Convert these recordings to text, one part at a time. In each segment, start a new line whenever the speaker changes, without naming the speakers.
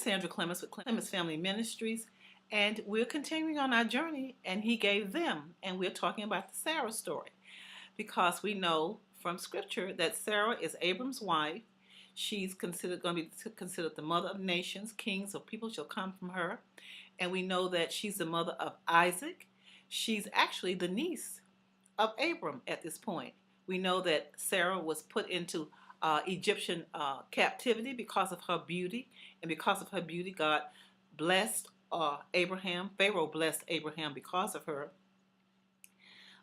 Sandra Clements with Clements Family Ministries, and we're continuing on our journey, and he gave them, and we're talking about the Sarah story, because we know from scripture that Sarah is Abram's wife. She's going to be considered the mother of nations. Kings of people shall come from her. And we know that she's the mother of Isaac. She's actually the niece of Abram at this point. We know that Sarah was put into Egyptian captivity because of her beauty. And because of her beauty, God blessed Abraham. Pharaoh blessed Abraham because of her.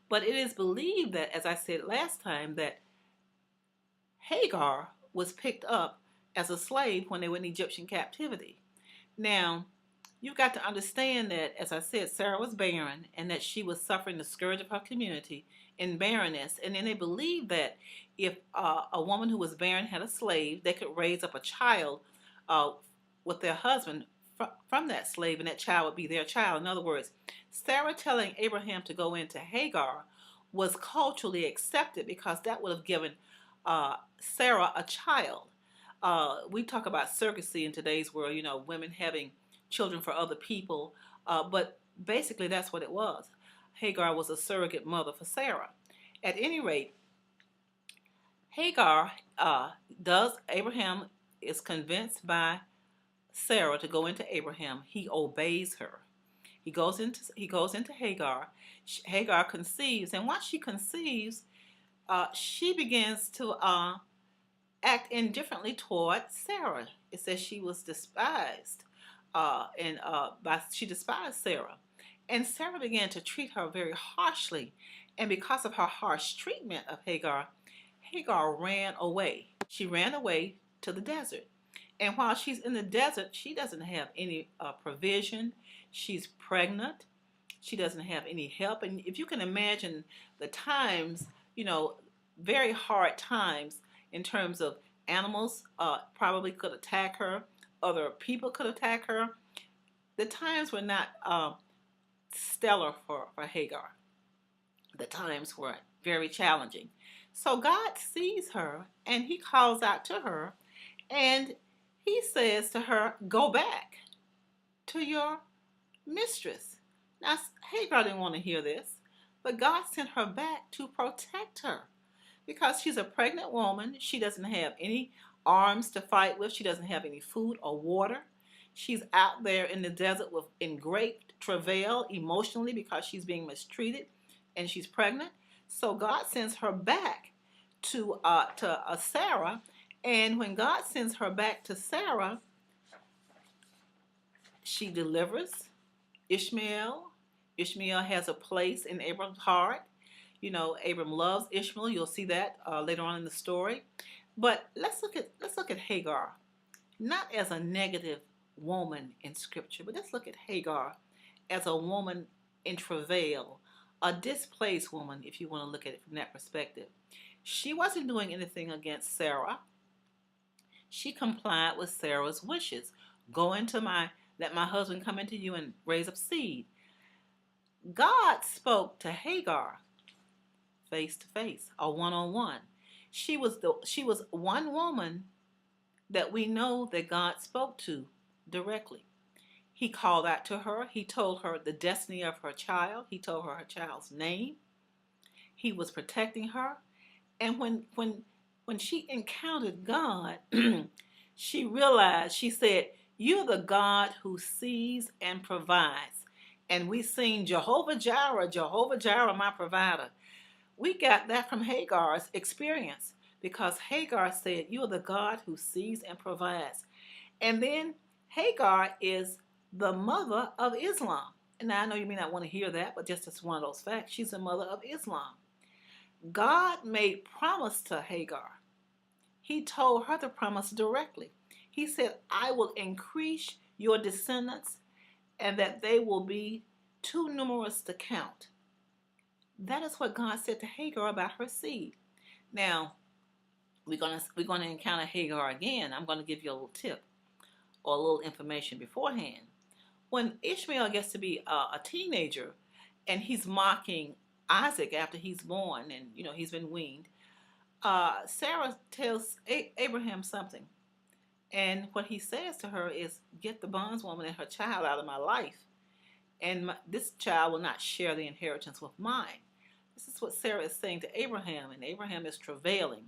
But it is believed that, as I said last time, that Hagar was picked up as a slave when they were in Egyptian captivity. Now, you've got to understand that, as I said, Sarah was barren and that she was suffering the scourge of her community in barrenness. And then they believed that if a woman who was barren had a slave, they could raise up a child with their husband from that slave, and that child would be their child. In other words, Sarah telling Abraham to go into Hagar was culturally accepted because that would have given Sarah a child. We talk about surrogacy in today's world, women having children for other people, but basically that's what it was. Hagar was a surrogate mother for Sarah. At any rate, Hagar Abraham is convinced by Sarah to go into Abraham. He obeys her. He goes into Hagar. Hagar conceives, and once she conceives, she begins to act indifferently toward Sarah. It says she was despised, she despised Sarah, and Sarah began to treat her very harshly. And because of her harsh treatment of Hagar, Hagar ran away. She ran away to the desert. And while she's in the desert, she doesn't have any provision. She's pregnant. She doesn't have any help. And if you can imagine the times, very hard times in terms of animals probably could attack her. Other people could attack her. The times were not stellar for Hagar. The times were very challenging. So God sees her and he calls out to her and he says to her, go back to your mistress. Now, Hagar didn't want to hear this, but God sent her back to protect her because she's a pregnant woman. She doesn't have any arms to fight with. She doesn't have any food or water. She's out there in the desert in great travail emotionally because she's being mistreated and she's pregnant. So God sends her back to Sarah. And when God sends her back to Sarah, she delivers Ishmael. Ishmael has a place in Abram's heart. Abram loves Ishmael. You'll see that later on in the story. But let's look at Hagar, not as a negative woman in Scripture, but let's look at Hagar as a woman in travail, a displaced woman, if you want to look at it from that perspective. She wasn't doing anything against Sarah. She complied with Sarah's wishes. Let my husband come into you and raise up seed. God spoke to Hagar face to face, or one-on-one. She was one woman that we know that God spoke to directly. He called out to her. He told her the destiny of her child. He told her child's name. He was protecting her. And when she encountered God, she realized, she said, you're the God who sees and provides. And we sing Jehovah Jireh, my provider. We got that from Hagar's experience because Hagar said, you're the God who sees and provides. And then Hagar is the mother of Islam. And now I know you may not want to hear that, but just as one of those facts, she's the mother of Islam. God made promise to Hagar. He told her the promise directly. He said, I will increase your descendants and that they will be too numerous to count. That is what God said to Hagar about her seed. Now, we're going to encounter Hagar again. I'm going to give you a little tip or a little information beforehand. When Ishmael gets to be a teenager and he's mocking Isaac after he's born and he's been weaned, Sarah tells Abraham something. And what he says to her is, get the bondswoman and her child out of my life. And this child will not share the inheritance with mine. This is what Sarah is saying to Abraham, and Abraham is travailing.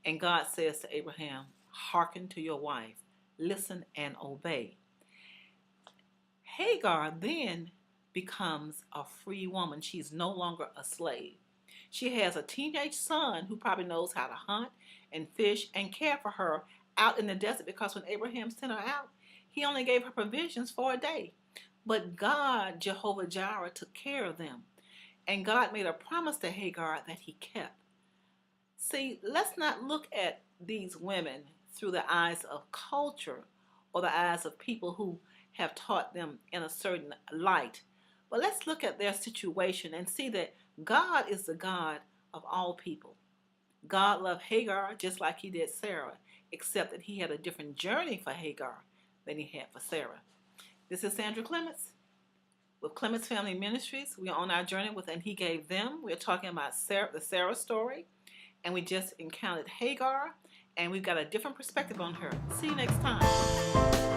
And God says to Abraham, hearken to your wife, listen and obey. Hagar then becomes a free woman. She's no longer a slave. She has a teenage son who probably knows how to hunt and fish and care for her out in the desert, because when Abraham sent her out, he only gave her provisions for a day. But God, Jehovah Jireh, took care of them. And God made a promise to Hagar that he kept. See, let's not look at these women through the eyes of culture or the eyes of people who have taught them in a certain light. But let's look at their situation and see that God is the God of all people. God loved Hagar just like he did Sarah, except that he had a different journey for Hagar than he had for Sarah. This is Sandra Clements with Clements Family Ministries. We are on our journey with And He Gave Them. We're talking about the Sarah story, and we just encountered Hagar, and we've got a different perspective on her. See you next time.